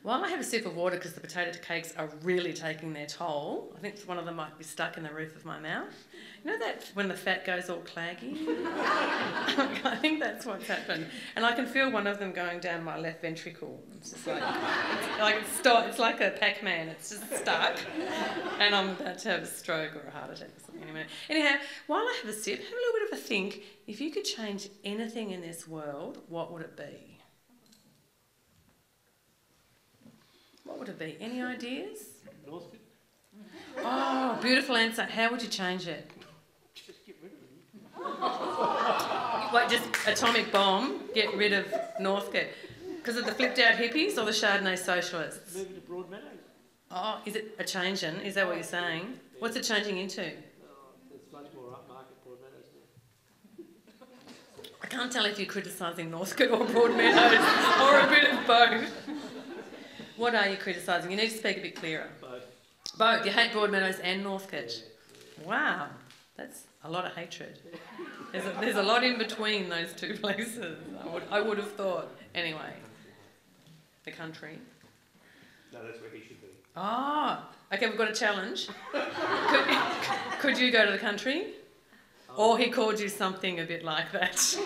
While I have a sip of water because the potato cakes are really taking their toll, I think one of them might be stuck in the roof of my mouth. You know that when the fat goes all claggy? I think that's what's happened. And I can feel one of them going down my left ventricle. It's just it's like a Pac-Man. It's just stuck. And I'm about to have a stroke or a heart attack or something in a minute. Anyhow, while I have a sip, have a little bit of a think. If you could change anything in this world, what would it be? What would it be? Any ideas? Northcote. Oh, beautiful answer. How would you change it? Just get rid of it. Like just atomic bomb, get rid of Northcote. Because of the flipped out hippies or the Chardonnay socialists? Move it to Broadmeadows. Oh, is it a changing? Is that what you're saying? What's it changing into? It's much more upmarket Broadmeadows now. I can't tell if you're criticising Northcote or Broadmeadows or a bit of both. What are you criticising? You need to speak a bit clearer. Both. Both. You hate Broadmeadows and Northcote. Wow, that's a lot of hatred. There's a lot in between those two places. I would have thought. Anyway, the country. No, that's where he should be. Ah, okay. We've got a challenge. Could you go to the country? Or he called you something a bit like that.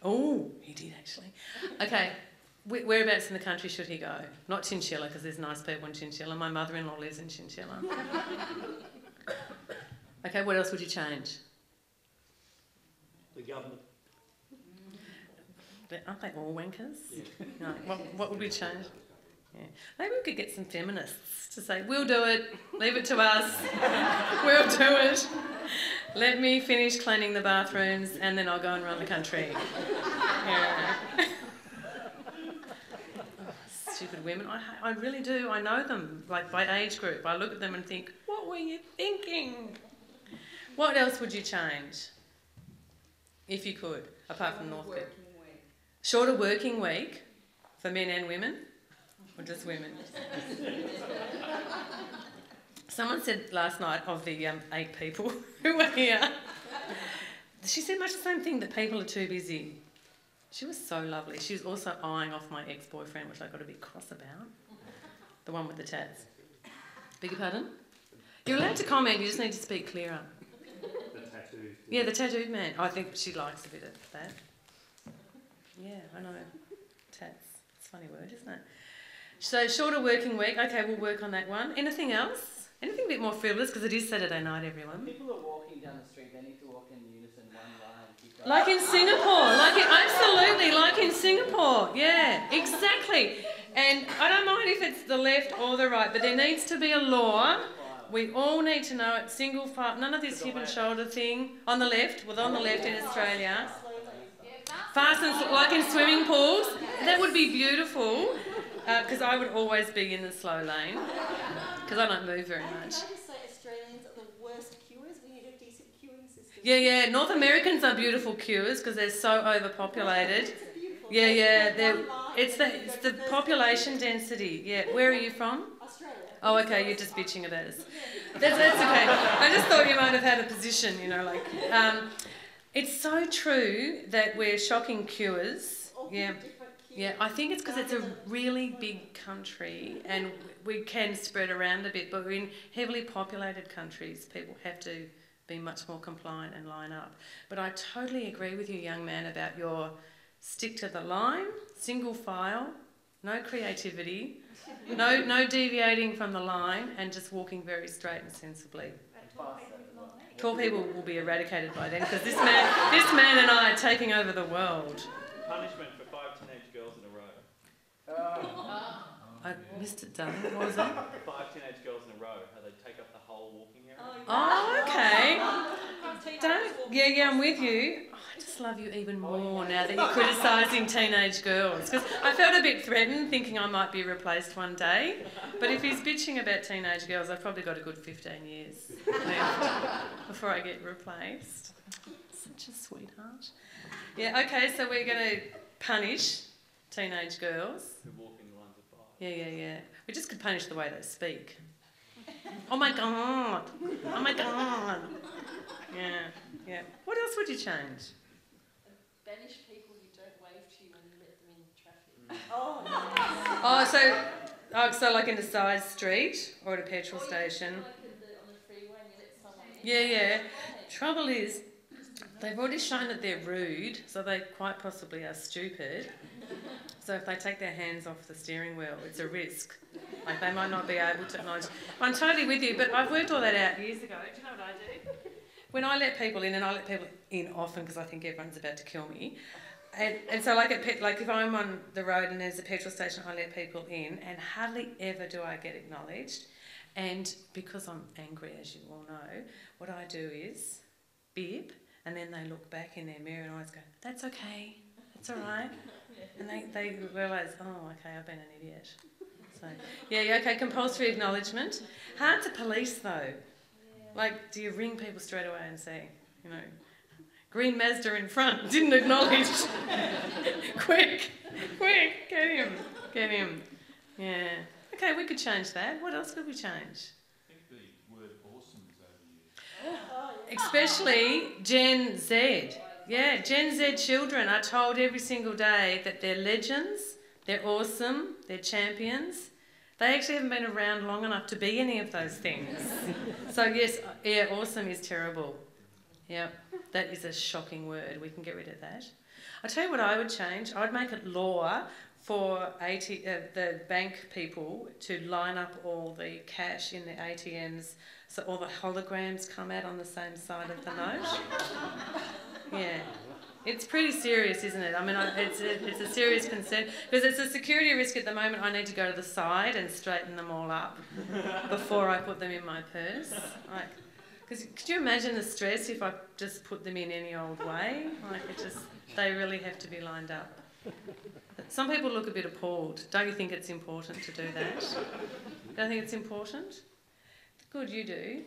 Oh, he did actually. Okay, whereabouts in the country should he go? Not Chinchilla, because there's nice people in Chinchilla. My mother-in-law lives in Chinchilla. Okay, what else would you change? The government. Aren't they all wankers? Yeah. No, what would we change? Yeah. Maybe we could get some feminists to say, we'll do it, leave it to us, we'll do it. Let me finish cleaning the bathrooms and then I'll go and run the country. Yeah. Oh, stupid women. I really do. I know them, like by age group. I look at them and think, what were you thinking? What else would you change? If you could, apart from Northcote. Shorter working week for men and women? Or just women? Someone said last night of the 8 people who were here, she said much the same thing, that people are too busy. She was so lovely. She was also eyeing off my ex-boyfriend, which I got a bit cross about. The one with the tats. Beg your pardon? You're allowed to comment, you just need to speak clearer. The tattoos. Yeah, the tattooed man. I think she likes a bit of that. Yeah, I know. Tats. It's a funny word, isn't it? So, shorter working week. Okay, we'll work on that one. Anything else? Anything a bit more frivolous, because it is Saturday night, everyone. People are walking down the street, they need to walk in unison, one line. Keep going. Like in Singapore. Absolutely, like in Singapore. Yeah, exactly. And I don't mind if it's the left or the right, but there needs to be a law. We all need to know it, single file. None of this hip and shoulder thing. On the left, on the left in Australia. Fast and like in swimming pools. That would be beautiful. Because I would always be in the slow lane. Because I don't move very much. I just say Australians are the worst queuers. We need a decent queuing system. Yeah. North Americans are beautiful queuers because they're so overpopulated. Yeah. It's the population density. Yeah. Where are you from? Australia. Oh, okay. You're just bitching about us. That's okay. I just thought you might have had a position. It's so true that we're shocking queuers. Yeah. Yeah, I think it's because it's a really big country and we can spread around a bit, but in heavily populated countries, people have to be much more compliant and line up. But I totally agree with you, young man, about your stick to the line, single file, no creativity, no deviating from the line, and just walking very straight and sensibly. Tall people will be eradicated by then because this man and I are taking over the world. Punishment for 5 teenage girls in a row. I missed it, darling. What was that? 5 teenage girls in a row, how they take up the whole walking area. Oh, okay. Yeah, I'm with you. Oh, I just love you even more now that you're criticising teenage girls. Because I felt a bit threatened, thinking I might be replaced one day. But if he's bitching about teenage girls, I've probably got a good 15 years left before I get replaced. Such a sweetheart. Yeah, okay, so we're going to punish teenage girls. Who walk in lines of 5. Yeah. We just could punish the way they speak. Oh my God. Oh my God. Yeah. What else would you change? Banish people who don't wave to you when Oh, so like in a side street or at a petrol station. Like on the freeway and you let someone in. Yeah. Trouble is, they've already shown that they're rude, so they quite possibly are stupid. So if they take their hands off the steering wheel, it's a risk. Like they might not be able to acknowledge. I'm totally with you, but I've worked all that out years ago. Do you know what I do? When I let people in, and I let people in often because I think everyone's about to kill me. And so like if I'm on the road and there's a petrol station, I let people in, and hardly ever do I get acknowledged. And because I'm angry, as you all know, what I do is beep, and then they look back in their mirror and I always go, "That's okay, it's all right." And they realise, "Oh, okay, I've been an idiot." So, yeah, okay, compulsory acknowledgement. Hard to police though. Like, do you ring people straight away and say, you know, "Green Mazda in front, didn't acknowledge." Quick, get him. Yeah. Okay, we could change that. What else could we change? I think the word awesome is overused. Especially Gen Z. Yeah, Gen Z children are told every single day that they're legends, they're awesome, they're champions. They actually haven't been around long enough to be any of those things. So yes, yeah, awesome is terrible. Yeah, that is a shocking word. We can get rid of that. I'll tell you what I would change. I'd make it law for the bank people to line up all the cash in the ATMs so all the holograms come out on the same side of the note. Yeah. It's pretty serious, isn't it? I mean, it's a serious concern because it's a security risk at the moment. I need to go to the side and straighten them all up before I put them in my purse. Like, because could you imagine the stress if I just put them in any old way? Like, they really have to be lined up. Some people look a bit appalled. Don't you think it's important to do that? Don't you think it's important? Good, you do.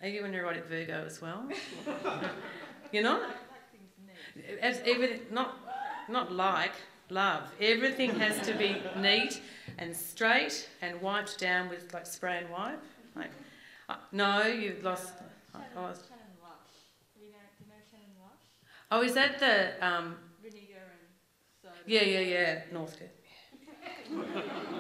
Are you a neurotic Virgo as well? You're not? Not like, love. Everything has to be neat and straight and wiped down with like spray and wipe. Like, no, you've lost. Shannon Rush. Do you know Shannon Rush? Oh, is that the Vinegar and soda. Yeah, Northcote.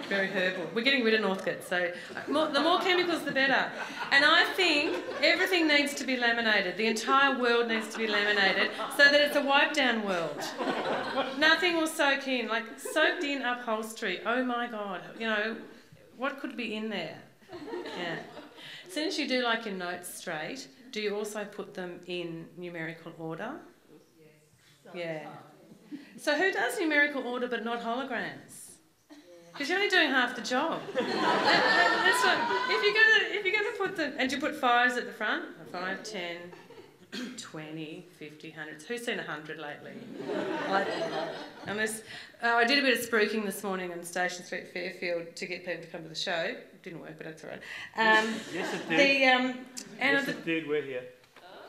Very herbal. We're getting rid of Northcote, so the more chemicals the better. And I think everything needs to be laminated. The entire world needs to be laminated so that it's a wipe-down world. Nothing will soak in, like soaked in upholstery. Oh my God, you know, what could be in there? Yeah. As soon as you do like your notes straight, do you also put them in numerical order? Yes. Yeah. So who does numerical order but not holograms? Because you're only doing half the job. That's what, if you're going to put them, and you put fives at the front, 5, 10, 20, 50, hundreds. Who's seen 100 lately? I did a bit of spruiking this morning on Station Street, Fairfield, to get people to come to the show. It didn't work, but that's all right. Yes, it did. Yes, it did. We're here.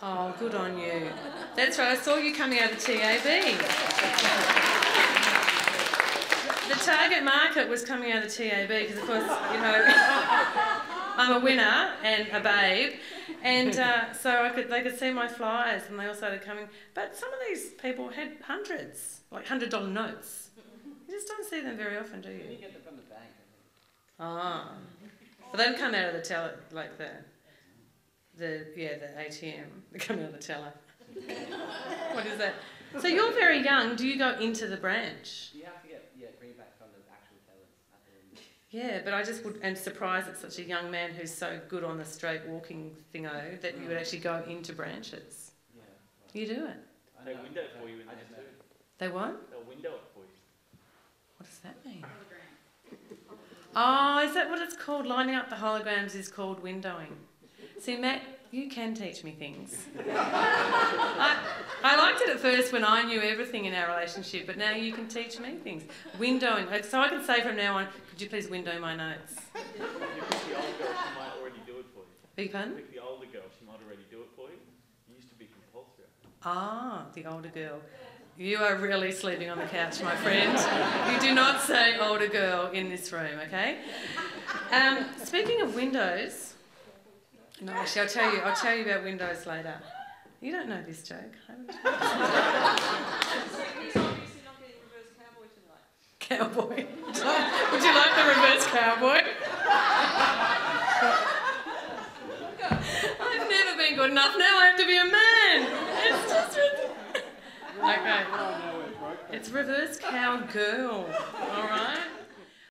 Oh, good on you. That's right. I saw you coming out of the TAB. The target market was coming out of the TAB because, of course, you know, I'm a winner and a babe, and so they could see my flyers, and they all started coming. But some of these people had hundreds, like $100 notes. You just don't see them very often, do you? You get them from the bank. Ah, but they don't come out of the teller, like the ATM. They come out of the teller. What is that? So you're very young. Do you go into the branch? You have to get greenback from the actual tellers at the end. Yeah, but I just am surprised that such a young man who's so good on the straight walking thingo that you would actually go into branches. Yeah. You do it. They window it for you in there too. They what? They'll window it for you. What does that mean? Oh, is that what it's called? Lining up the holograms is called windowing. See, Matt, you can teach me things. I liked it at first when I knew everything in our relationship, but now you can teach me things. Windowing. So I can say from now on, could you please window my notes? If you pick the older girl, she might already do it for you. Beg your pardon? Pick the older girl, she might already do it for you. It used to be compulsory. Ah, the older girl. You are really sleeping on the couch, my friend. You do not say older girl in this room, okay? Speaking of windows, no, actually, I'll tell you about windows later. You don't know this joke, haven't you? He's obviously not getting reverse cowboy tonight. cowboy. Would you like the reverse cowboy? I've never been good enough. Now I have to be a man. It's just okay. It's reverse cowgirl. All right.